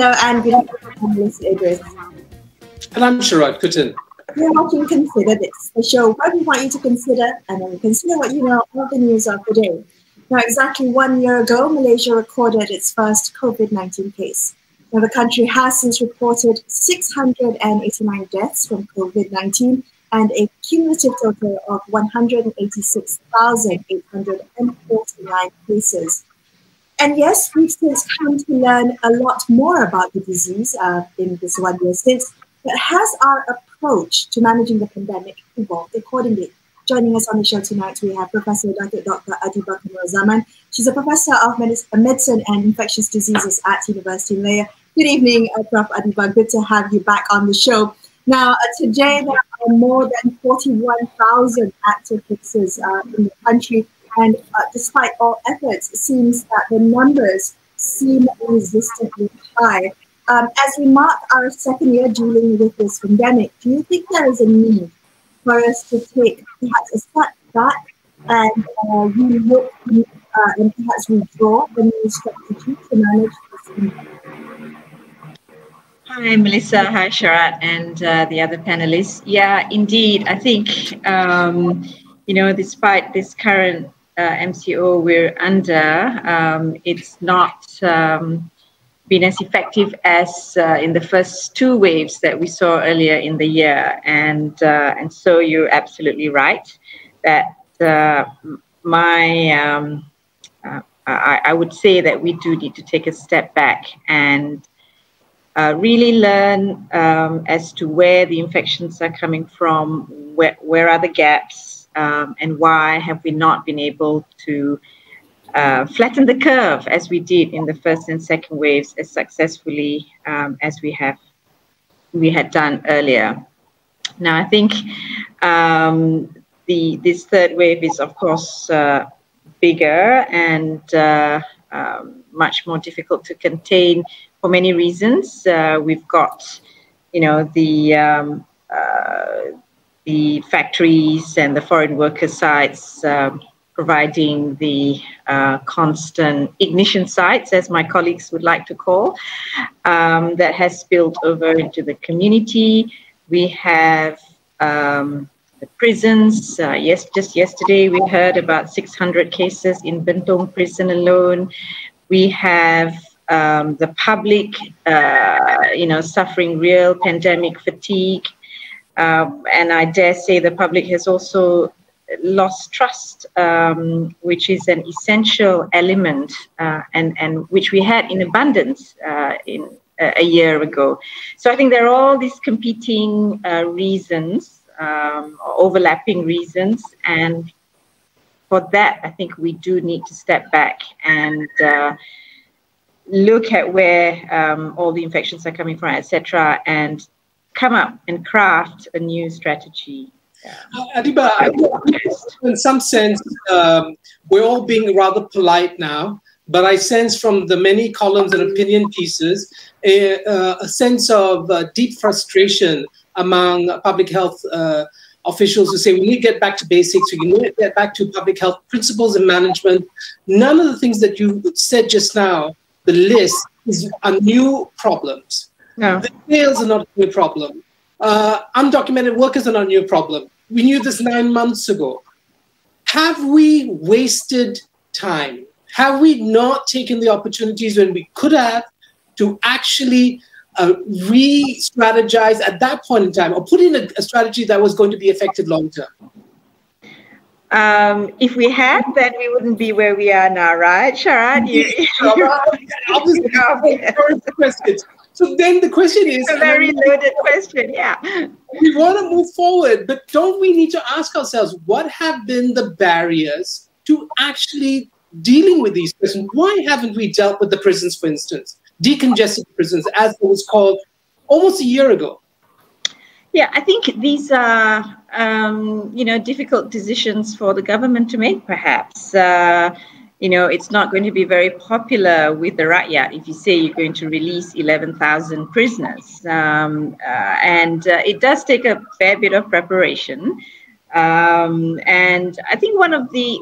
Hello and good evening. I'm Melisa Idris. And I'm Sharaad. You're watching Consider This, the show where we want you to consider and then consider what you know of the news of the day. Now, exactly 1 year ago, Malaysia recorded its first COVID-19 case. Now, the country has since reported 689 deaths from COVID-19 and a cumulative total of 186,849 cases. And yes, we've since come to learn a lot more about the disease in this 1 year since, but has our approach to managing the pandemic evolved accordingly? Joining us on the show tonight, we have Prof Datuk Dr Adeeba Kamarulzaman. She's a professor of medicine and infectious diseases at University of Malaya. Good evening, Prof Adeeba. Good to have you back on the show. Now, today there are more than 41,000 active cases in the country. And despite all efforts, it seems that the numbers seem resistantly high. As we mark our second year dealing with this pandemic, do you think there is a need for us to take perhaps a step back and relook and perhaps withdraw the new strategy to manage this pandemic? Hi, Melissa. Hi, Sharaad, and the other panelists. Yeah, indeed. I think, despite this current MCO we're under, it's not been as effective as in the first two waves that we saw earlier in the year. And so you're absolutely right that I would say that we do need to take a step back and really learn as to where the infections are coming from, where are the gaps, and why have we not been able to flatten the curve as we did in the first and second waves as successfully as we had done earlier. Now, I think this third wave is, of course, bigger and much more difficult to contain for many reasons. We've got, the factories and the foreign worker sites providing the constant ignition sites, as my colleagues would like to call, that has spilled over into the community. We have the prisons. Just yesterday we heard about 600 cases in Bentong prison alone. We have the public, suffering real pandemic fatigue. And I dare say the public has also lost trust, which is an essential element and which we had in abundance in a year ago. So I think there are all these competing reasons, overlapping reasons, and for that I think we do need to step back and look at where all the infections are coming from, etc., and come up and craft a new strategy. Adeeba, in some sense, we're all being rather polite now, but I sense from the many columns and opinion pieces a sense of deep frustration among public health officials who say we need to get back to basics, we need to get back to public health principles and management. None of the things that you said just now, the list, are new problems. No. The sales are not a new problem. Undocumented workers are not a new problem. We knew this 9 months ago. Have we wasted time? Have we not taken the opportunities when we could have to actually re-strategize at that point in time, or put in a strategy that was going to be effective long term? If we had, then we wouldn't be where we are now, right, Sharaad? Obviously, so then the question is... It's a very loaded question, yeah. We want to move forward, but don't we need to ask ourselves, what have been the barriers to actually dealing with these prisons? Why haven't we dealt with the prisons, for instance? Decongested prisons, as it was called almost a year ago. Yeah, I think these are, difficult decisions for the government to make, perhaps. It's not going to be very popular with the rakyat if you say you're going to release 11,000 prisoners. And it does take a fair bit of preparation. And I think one of the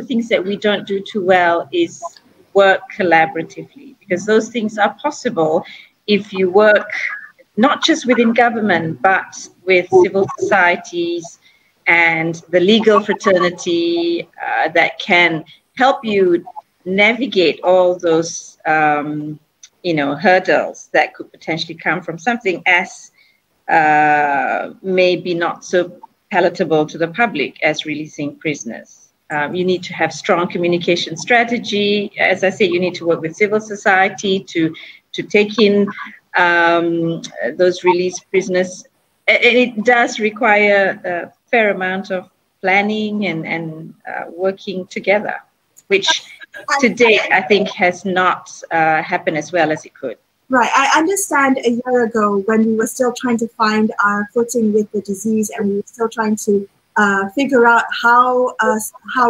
things that we don't do too well is work collaboratively, because those things are possible if you work not just within government, but with civil societies and the legal fraternity that can help you navigate all those, hurdles that could potentially come from something as maybe not so palatable to the public as releasing prisoners. You need to have strong communication strategy. As I say, you need to work with civil society to take in those released prisoners. It does require a fair amount of planning and working together, which to date, I think, has not happened as well as it could. Right. I understand a year ago when we were still trying to find our footing with the disease, and we were still trying to figure out how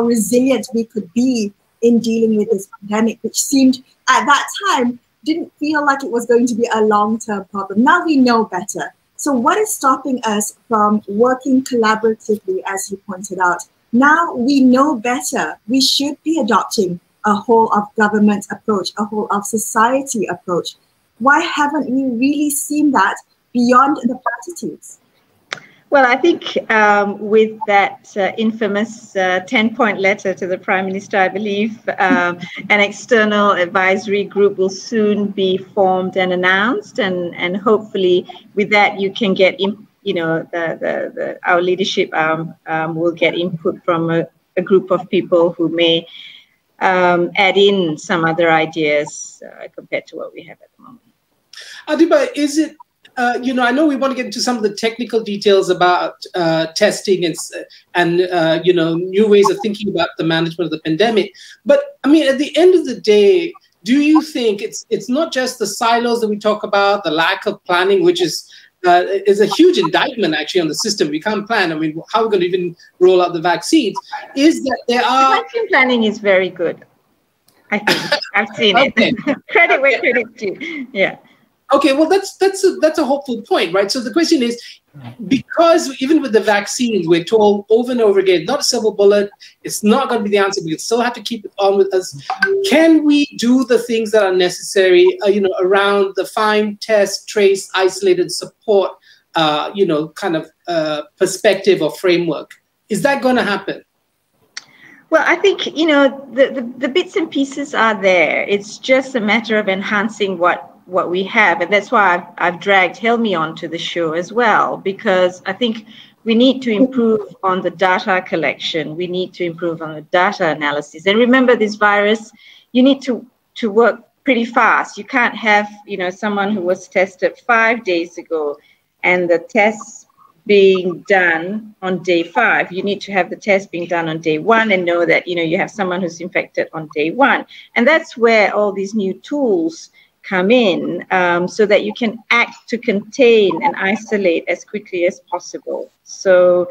resilient we could be in dealing with this pandemic, which seemed at that time didn't feel like it was going to be a long-term problem. Now we know better. So what is stopping us from working collaboratively, as you pointed out? Now we know better. We should be adopting a whole of government approach, a whole of society approach. Why haven't we really seen that beyond the platitudes? Well, I think with that infamous 10-point letter to the Prime Minister, I believe an external advisory group will soon be formed and announced, and hopefully with that you can get, our leadership will get input from a group of people who may add in some other ideas compared to what we have at the moment. Adeeba, is it, I know we want to get into some of the technical details about testing and new ways of thinking about the management of the pandemic. But I mean, at the end of the day, do you think it's not just the silos that we talk about, the lack of planning, which is a huge indictment actually on the system? We can't plan. I mean, how are we going to even roll out the vaccines? Is that there are... Vaccine planning is very good, I think. I've seen it. Credit where credit's due. Yeah. Okay, well, that's a hopeful point, right? So the question is, because even with the vaccines, we're told over and over again, not a silver bullet, it's not going to be the answer. We still have to keep it on with us. Can we do the things that are necessary, around the find, test, trace, isolated support, perspective or framework? Is that going to happen? Well, I think, the bits and pieces are there. It's just a matter of enhancing what we have. And that's why I've dragged Helmi onto the show as well, because I think we need to improve on the data collection. We need to improve on the data analysis. And remember, this virus, you need to work pretty fast. You can't have, someone who was tested 5 days ago and the tests being done on day 5. You need to have the test being done on day 1 and know that, you have someone who's infected on day 1. And that's where all these new tools come in, so that you can act to contain and isolate as quickly as possible. So,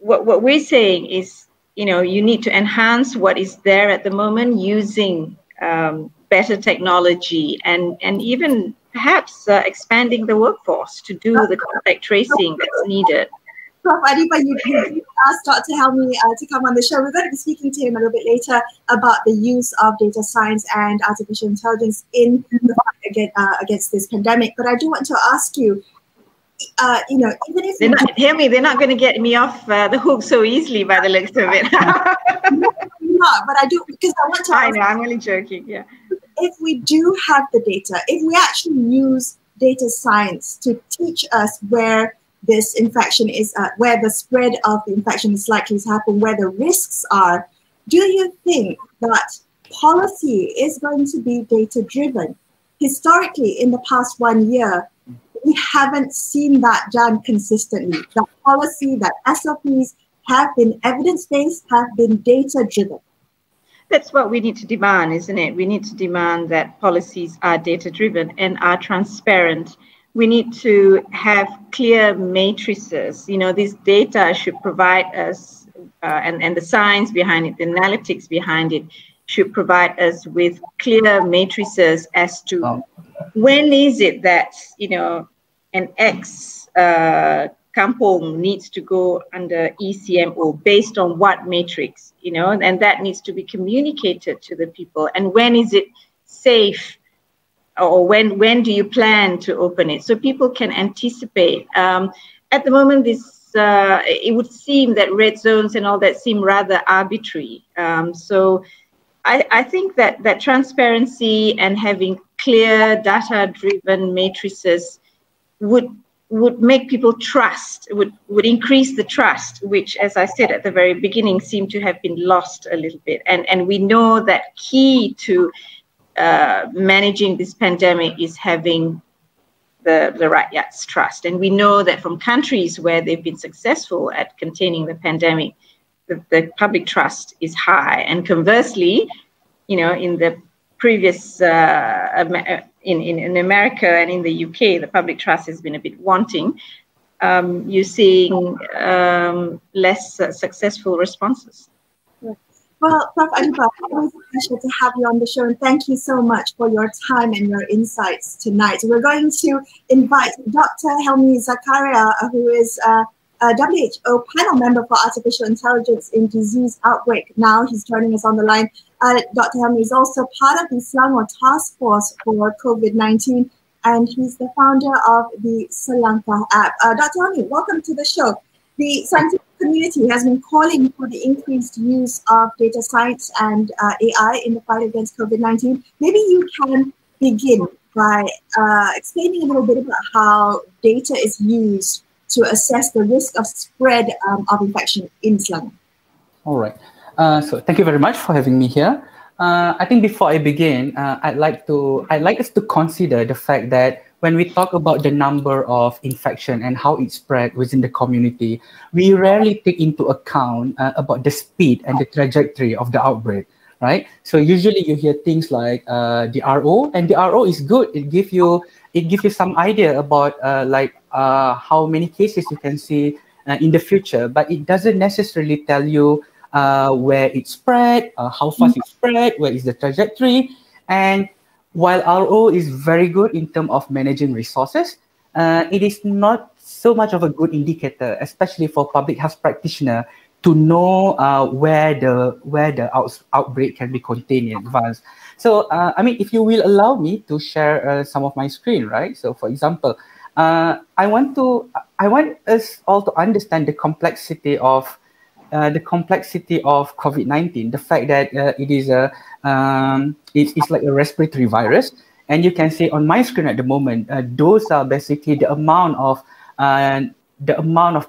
what we're saying is, you need to enhance what is there at the moment using better technology and even perhaps expanding the workforce to do the contact tracing that's needed. Prof. Adeeba, you asked Dr. Helmi to come on the show. We're going to be speaking to him a little bit later about the use of data science and artificial intelligence in the fight against this pandemic. But I do want to ask you, even if they're not going to get me off the hook so easily by the looks of it. Not, but I do, because I want to. I know, I'm only joking. Yeah. If we do have the data, if we actually use data science to teach us where this infection is, where the spread of the infection is likely to happen, where the risks are, do you think that policy is going to be data-driven? Historically, in the past 1 year, we haven't seen that done consistently. That policy, that SOPs have been evidence-based, have been data-driven. That's what we need to demand, isn't it? We need to demand that policies are data-driven and are transparent. We need to have clear matrices. This data should provide us, and the science behind it, the analytics behind it, should provide us with clear matrices as to when is it that, an X kampong needs to go under ECMO based on what matrix, you know, and that needs to be communicated to the people. And when is it safe, or when do you plan to open it, so people can anticipate. At the moment, this it would seem that red zones and all that seem rather arbitrary. So I think that transparency and having clear data-driven matrices would make people trust, would increase the trust, which, as I said at the very beginning, seemed to have been lost a little bit. And we know that key to managing this pandemic is having the rakyat's trust. And we know that from countries where they've been successful at containing the pandemic, the public trust is high. And conversely, you know, in the previous, in America and in the UK, the public trust has been a bit wanting. You're seeing less successful responses. Well, Prof. Adeeba, always a pleasure to have you on the show, and thank you so much for your time and your insights tonight. We're going to invite Dr. Helmi Zakariah, who is a WHO panel member for Artificial Intelligence in Disease Outbreak. Now he's joining us on the line. Dr. Helmi is also part of the Selangor Task Force for COVID-19, and he's the founder of the Selangor app. Dr. Helmi, welcome to the show. The scientific community has been calling for the increased use of data science and AI in the fight against COVID-19. Maybe you can begin by explaining a little bit about how data is used to assess the risk of spread of infection in Selangor. All right. So thank you very much for having me here. I think before I begin, I'd like us to consider the fact that when we talk about the number of infection and how it spread within the community, we rarely take into account about the speed and the trajectory of the outbreak, right? So usually you hear things like the RO, and the RO is good. It gives you some idea about how many cases you can see in the future, but it doesn't necessarily tell you where it spread, how fast it spread, where is the trajectory. And while RO is very good in terms of managing resources, it is not so much of a good indicator, especially for public health practitioner, to know where the outbreak can be contained in advance. So, I mean, if you will allow me to share some of my screen, right? So, for example, I want us all to understand the complexity of COVID-19, the fact that it's like a respiratory virus, and you can see on my screen at the moment, those are basically the amount of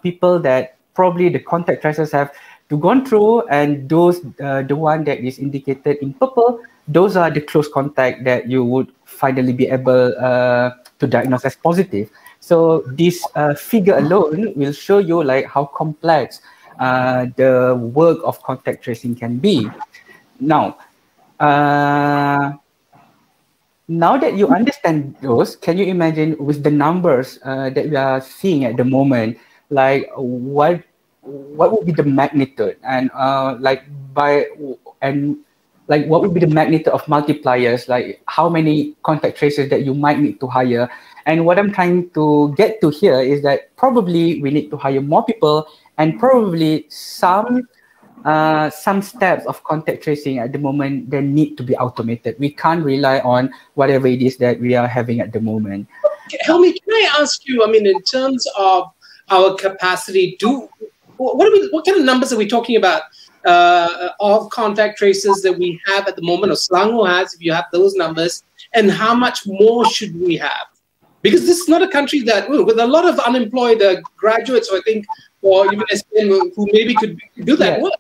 people that probably the contact tracers have to gone through, and those the one that is indicated in purple, those are the close contact that you would finally be able to diagnose as positive. So this figure alone will show you like how complex the work of contact tracing can be. Now that you understand those, can you imagine with the numbers that we are seeing at the moment, like what would be the magnitude, and what would be the magnitude of multipliers, like how many contact tracers that you might need to hire? And what I'm trying to get to here is that probably we need to hire more people, and probably some steps of contact tracing at the moment, they need to be automated. We can't rely on whatever it is that we are having at the moment. Helmi, can I ask you, I mean, in terms of our capacity, what kind of numbers are we talking about of contact tracers that we have at the moment, or Selangor has, if you have those numbers, and how much more should we have? Because this is not a country that, with a lot of unemployed graduates, I think, or even SPM, who maybe could do that work.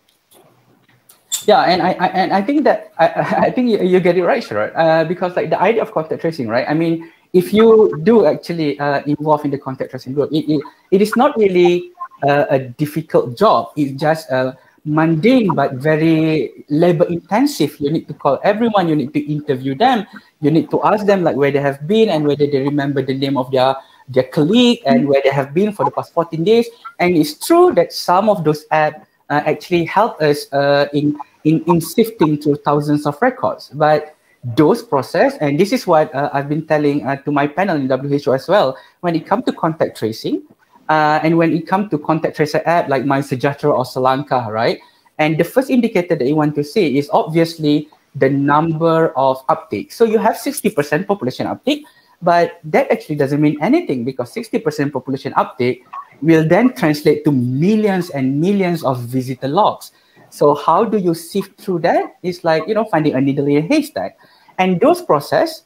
Yeah, and I think that I think you get it right, Sharaad, because like the idea of contact tracing, right? I mean, if you do actually involve in the contact tracing group, it is not really a difficult job. It's just mundane but very labor intensive. You need to call everyone, you need to interview them, you need to ask them like where they have been and whether they remember the name of their colleague and where they have been for the past 14 days. And it's true that some of those apps actually help us in sifting through thousands of records. But those process, and this is what I've been telling to my panel in WHO as well, when it comes to contact tracing, And when it comes to contact tracer app like MySejahtera or Selangkah, right? And the first indicator that you want to see is obviously the number of uptake. So you have 60% population uptake, but that actually doesn't mean anything because 60% population uptake will then translate to millions and millions of visitor logs. So how do you sift through that? It's like, finding a needle in a haystack. And those process,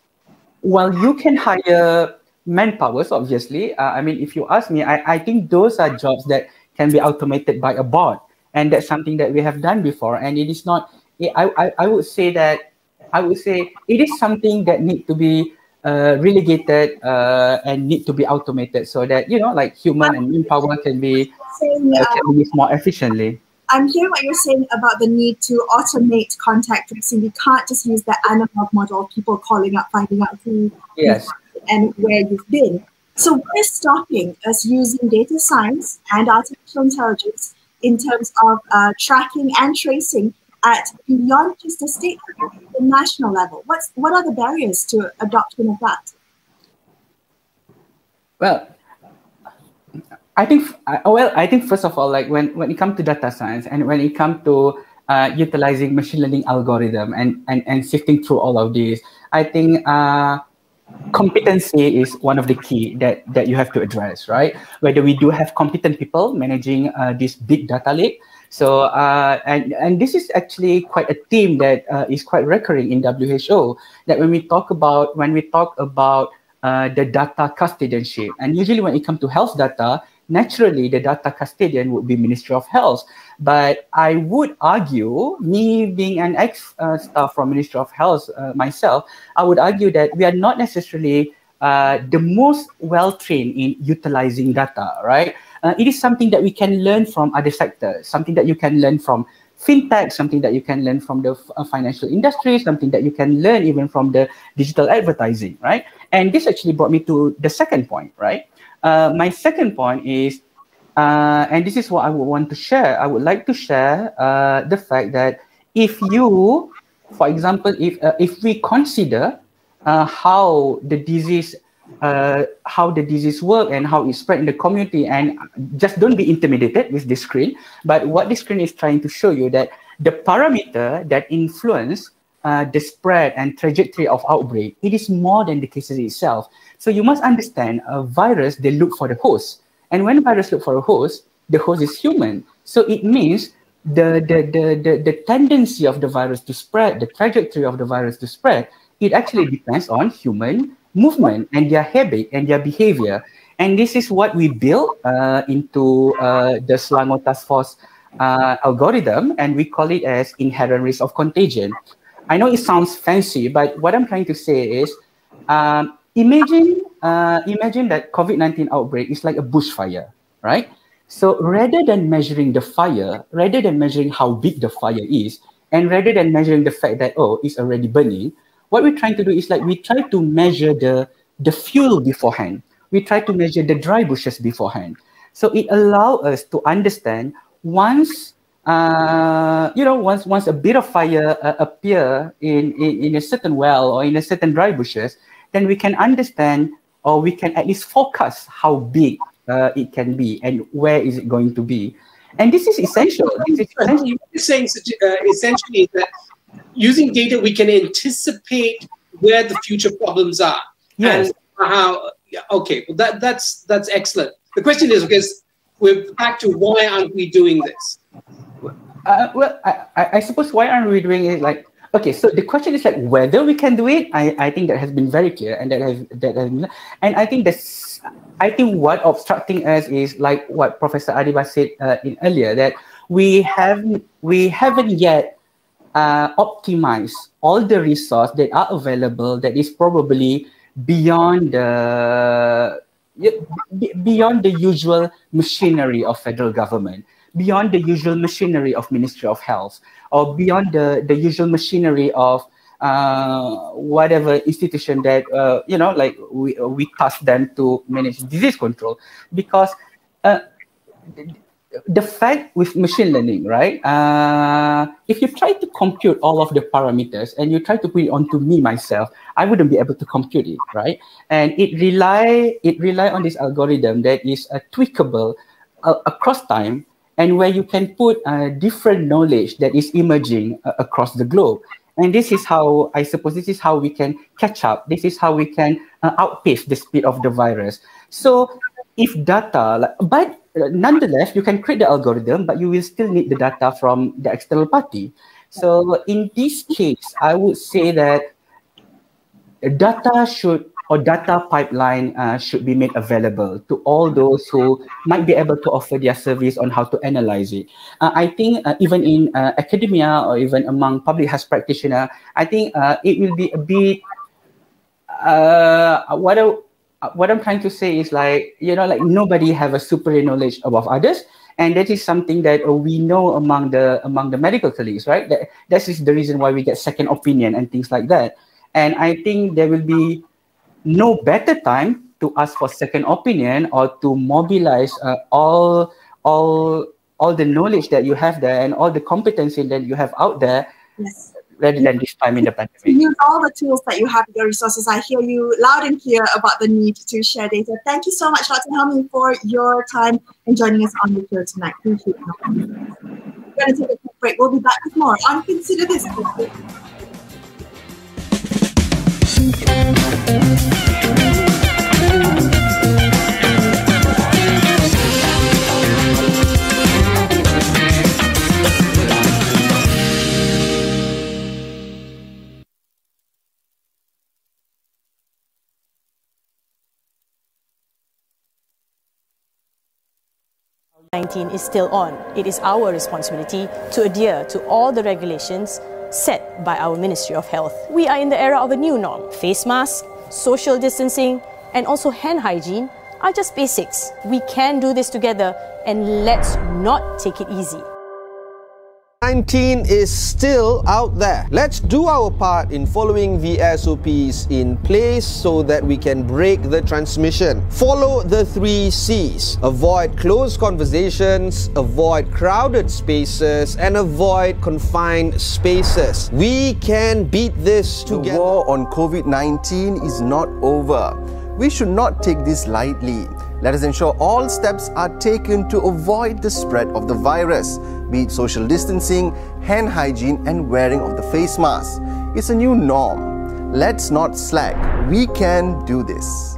while you can hire manpowers, obviously, if you ask me, I think those are jobs that can be automated by a bot. And that's something that we have done before. And it is not, I would say it is something that need to be relegated and need to be automated so that, like human and manpower can be used more efficiently. I'm hearing what you're saying about the need to automate contact tracing. We can't just use the analog model, people calling up, finding out who and where you've been. So what is stopping us using data science and artificial intelligence in terms of tracking and tracing at beyond just the state level, the national level? What are the barriers to adoption of that? Well, I think first of all, like when it comes to data science and when it comes to utilizing machine learning algorithm and sifting through all of these, I think competency is one of the key that you have to address, right? Whether we do have competent people managing this big data lake. So and this is actually quite a theme that is quite recurring in WHO. That when we talk about the data custodianship, and usually when it comes to health data, naturally the data custodian would be Ministry of Health. But I would argue, me being an ex-staff from Ministry of Health myself, I would argue that we are not necessarily the most well-trained in utilizing data, right? It is something that we can learn from other sectors, something that you can learn from fintech, something that you can learn from the financial industry, something that you can learn even from the digital advertising, right? And this actually brought me to the second point, right? My second point is, and this is what I would want to share. I would like to share the fact that if you, for example, if we consider how the disease work and how it spread in the community, and just don't be intimidated with this screen. But what this screen is trying to show you that the parameter that influence the spread and trajectory of outbreak, it is more than the cases itself. So you must understand a virus, they look for the host. And when virus look for a host, the host is human. So it means the tendency of the virus to spread, the trajectory of the virus to spread, it actually depends on human movement and their habit and their behavior. And this is what we built into the Selangor Task Force algorithm, and we call it as inherent risk of contagion. I know it sounds fancy, but what I'm trying to say is, imagine that COVID-19 outbreak is like a bushfire, right? So rather than measuring the fire, rather than measuring how big the fire is, and rather than measuring the fact that, oh, it's already burning, what we're trying to do is like we try to measure the fuel beforehand. We try to measure the dry bushes beforehand. So it allows us to understand once a bit of fire appear in a certain well or in a certain dry bushes, then we can understand, or we can at least forecast how big it can be and where is it going to be. And this is essential. What you're saying essentially is that using data, we can anticipate where the future problems are. Yes. And how, okay, well that's excellent. The question is, because we're back to why aren't we doing this? Well, I suppose why aren't we doing it? Like, okay, so the question is like whether we can do it. I think that has been very clear, and and I think what obstructing us is like what Professor Adeeba said earlier, that we haven't yet optimized all the resources that are available. That is probably beyond the usual machinery of federal government, beyond the usual machinery of Ministry of Health, or beyond the usual machinery of whatever institution that like we task them to manage disease control. Because the fact with machine learning, right? If you try to compute all of the parameters and you try to put it onto me myself, I wouldn't be able to compute it, right? And it rely on this algorithm that is tweakable across time, and where you can put different knowledge that is emerging across the globe. And this is how, I suppose, this is how we can catch up. This is how we can outpace the speed of the virus. So if data, but nonetheless, you can create the algorithm, but you will still need the data from the external party. So in this case, I would say that data pipeline should be made available to all those who might be able to offer their service on how to analyze it. I think even in academia or even among public health practitioners, I think it will be a bit, what I'm trying to say is like, like nobody have a superior knowledge above others. And that is something that we know among the medical colleagues, right? That is the reason why we get second opinion and things like that. And I think there will be no better time to ask for second opinion or to mobilize all the knowledge that you have there and all the competency that you have out there. Yes. Rather than this time in the pandemic. Use all the tools that you have at your resources. I hear you loud and clear about the need to share data. Thank you so much, Dr. Helmi, for your time and joining us on the show tonight. Thank you. We're going to take a quick break. We'll be back with more on Consider This. 19 is still on. It is our responsibility to adhere to all the regulations set by our Ministry of Health. We are in the era of a new norm. Face masks, social distancing, and also hand hygiene are just basics. We can do this together, and let's not take it easy. 19 is still out there. Let's do our part in following the SOPs in place so that we can break the transmission. Follow the 3 C's. Avoid closed conversations, avoid crowded spaces, and avoid confined spaces. We can beat this together. The war on COVID-19 is not over. We should not take this lightly. Let us ensure all steps are taken to avoid the spread of the virus, be it social distancing, hand hygiene, and wearing of the face mask. It's a new norm. Let's not slack. We can do this.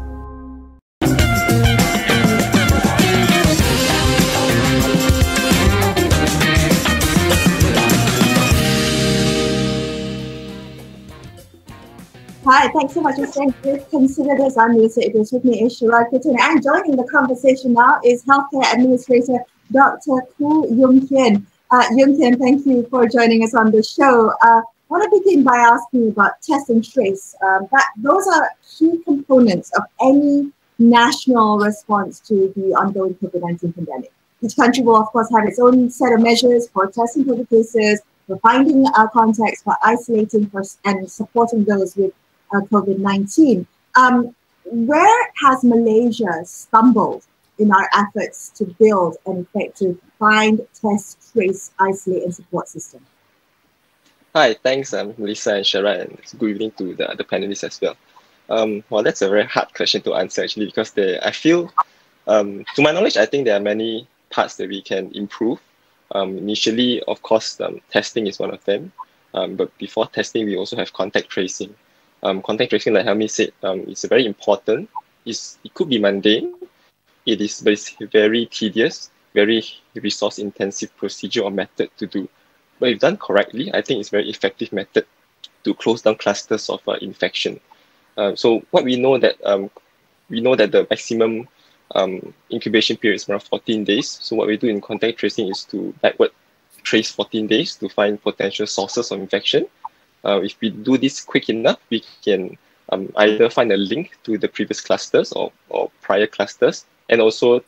Hi, thanks so much for staying here. Consider This. I'm Melisa Idris Sharaad. And joining the conversation now is Healthcare Administrator Dr. Khoo Yoong Khean. Yoong Khean, thank you for joining us on the show. I want to begin by asking about test and trace. Those are key components of any national response to the ongoing COVID-19 pandemic. Each country will, of course, have its own set of measures for testing COVID cases, for finding contacts, for isolating and supporting those with COVID-19. Where has Malaysia stumbled in our efforts to build an effective find, test, trace, isolate, and support system? Hi, thanks, Melisa and Sharaad, and good evening to the panelists as well. Well, that's a very hard question to answer actually, because I feel, to my knowledge, I think there are many parts that we can improve. Initially, of course, testing is one of them. But before testing, we also have contact tracing. Contact tracing, like Helmi said, is very important. It could be mundane. It is very tedious, very resource-intensive procedure or method to do. But if done correctly, I think it's a very effective method to close down clusters of infection. So what we know that the maximum incubation period is around 14 days. So what we do in contact tracing is to backward trace 14 days to find potential sources of infection. If we do this quick enough, we can either find a link to the previous clusters or prior clusters, and also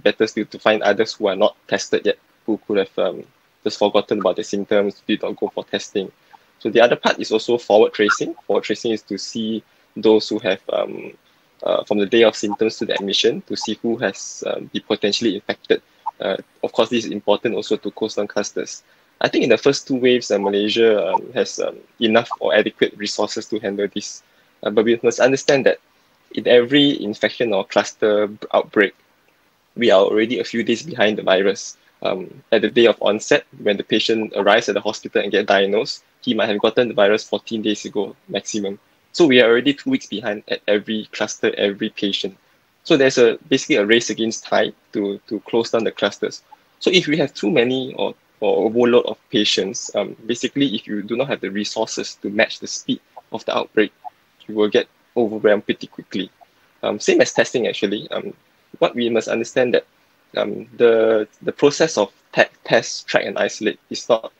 better still to find others who are not tested yet, who could have just forgotten about the symptoms, did not go for testing. So the other part is also forward tracing. Forward tracing is to see those who have from the day of symptoms to the admission, to see who has been potentially infected Of course, this is important also to coastal clusters. I think in the first two waves, Malaysia has enough or adequate resources to handle this. But we must understand that in every infection or cluster outbreak, we are already a few days behind the virus. At the day of onset, when the patient arrives at the hospital and get diagnosed, he might have gotten the virus 14 days ago maximum. So we are already 2 weeks behind at every cluster, every patient. So there's basically a race against time to close down the clusters. So if we have too many or overload of patients, basically if you do not have the resources to match the speed of the outbreak, you will get overwhelmed pretty quickly. Same as testing actually. What we must understand that the process of test, track and isolate is not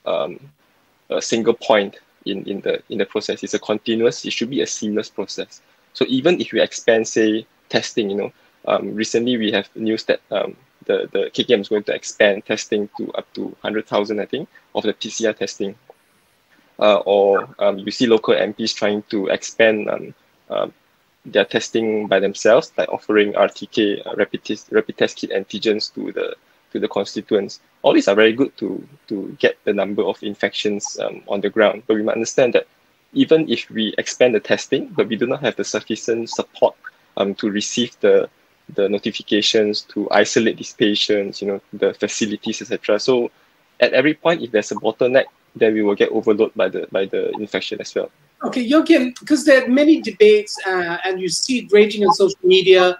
a single point in the process. It's a continuous, it should be a seamless process. So even if you expand, say, testing, recently we have news that the KKM is going to expand testing to up to 100,000, I think, of the PCR testing. Or you see local MPs trying to expand their testing by themselves, like offering RTK, rapid test kit antigens to the constituents. All these are very good to get the number of infections on the ground. But we must understand that even if we expand the testing, but we do not have the sufficient support to receive the notifications, to isolate these patients, the facilities, etc. So at every point, if there's a bottleneck, then we will get overloaded by the infection as well. Okay, Yoong Khean, because there are many debates and you see it raging on social media,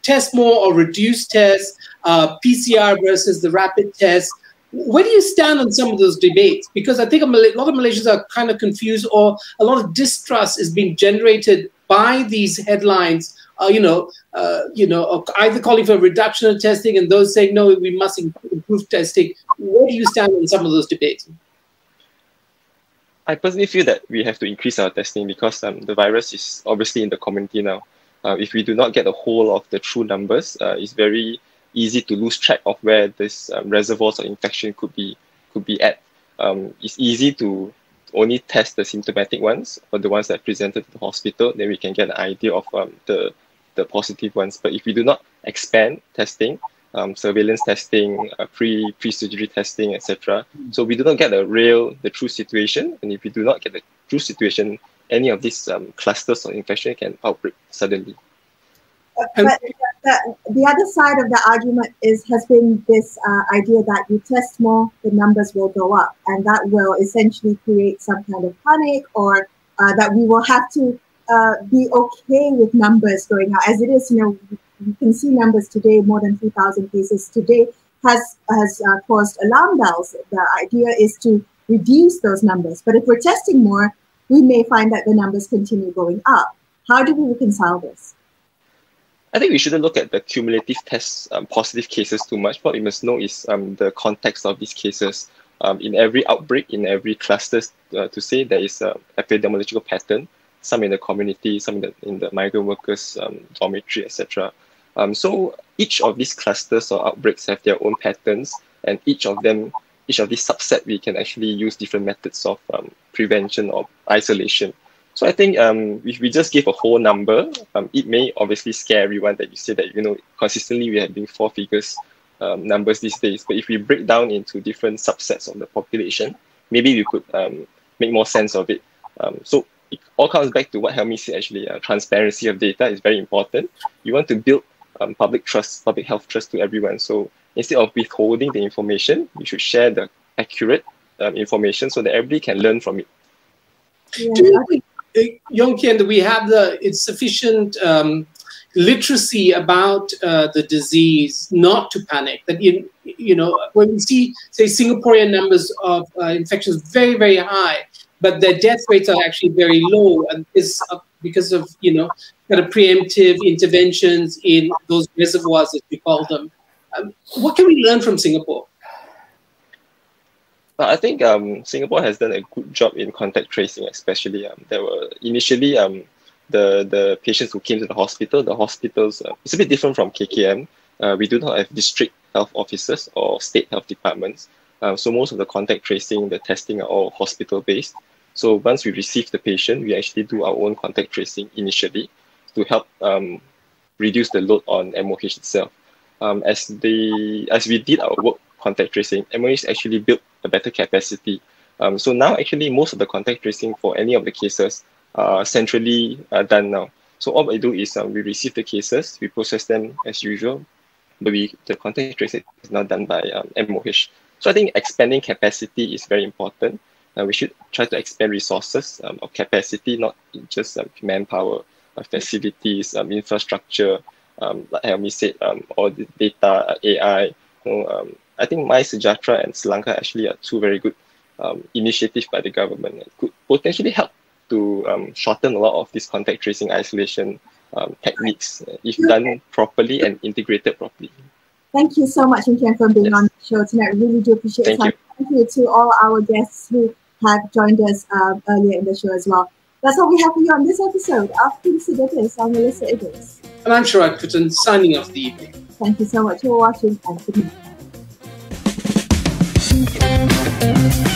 test more or reduce tests, PCR versus the rapid test. Where do you stand on some of those debates? Because I think a lot of Malaysians are kind of confused, or a lot of distrust is being generated by these headlines, either calling for a reduction of testing and those saying, no, we must improve testing. Where do you stand on some of those debates? I personally feel that we have to increase our testing because the virus is obviously in the community now. If we do not get a hold of the true numbers, it's very easy to lose track of where this reservoirs of infection could be at. It's easy to only test the symptomatic ones or the ones that are presented to the hospital, then we can get an idea of the positive ones. But if we do not expand testing, surveillance testing, pre-surgery testing, etc. So we do not get the true situation. And if we do not get the true situation, any of these clusters of infection can outbreak suddenly. But the other side of the argument has been this idea that you test more, the numbers will go up, and that will essentially create some kind of panic, or that we will have to be okay with numbers going up. As it is, you can see numbers today, more than 3,000 cases today has caused alarm bells. The idea is to reduce those numbers. But if we're testing more, we may find that the numbers continue going up. How do we reconcile this? I think we shouldn't look at the cumulative tests, positive cases too much. What we must know is the context of these cases. In every outbreak, in every cluster, to say there is an epidemiological pattern, some in the community, some in the migrant workers, dormitory, etc. So each of these clusters or outbreaks have their own patterns, and each of these subset, we can actually use different methods of prevention or isolation. So I think if we just give a whole number, it may obviously scare everyone that you say that, consistently we have been 4 figures numbers these days. But if we break down into different subsets of the population, maybe we could make more sense of it. So it all comes back to what Helmi said actually, transparency of data is very important. You want to build public trust, public health trust to everyone. So instead of withholding the information, we should share the accurate information so that everybody can learn from it. Yeah. Do you think, Yoong Khean, that we have sufficient literacy about the disease not to panic? That when we see, say, Singaporean numbers of infections very, very high, but their death rates are actually very low, and is because of kind of preemptive interventions in those reservoirs, as we call them. What can we learn from Singapore? I think Singapore has done a good job in contact tracing, especially. There were initially the patients who came to the hospitals, it's a bit different from KKM. We do not have district health officers or state health departments. So most of the contact tracing, the testing are all hospital-based. So once we receive the patient, we actually do our own contact tracing initially to help reduce the load on MOH itself. as we did our work contact tracing, MOH actually built a better capacity. So now actually most of the contact tracing for any of the cases are centrally done now. So all we do is we receive the cases, we process them as usual, but the contact tracing is now done by MOH. So I think expanding capacity is very important. We should try to expand resources of capacity, not just manpower, facilities, infrastructure, like Helmi said, all the data, AI. I think MySejahtera and Selangor actually are two very good initiatives by the government. It could potentially help to shorten a lot of these contact tracing isolation techniques if done properly and integrated properly. Thank you so much, Khean, for being on the show tonight. I really do appreciate it. Thank you to all our guests who have joined us earlier in the show as well. That's all we have for you on this episode of Consider This. I'm Melisa Idris. And I'm Sharaad Kuttan, signing off the evening. Thank you so much for watching and good night.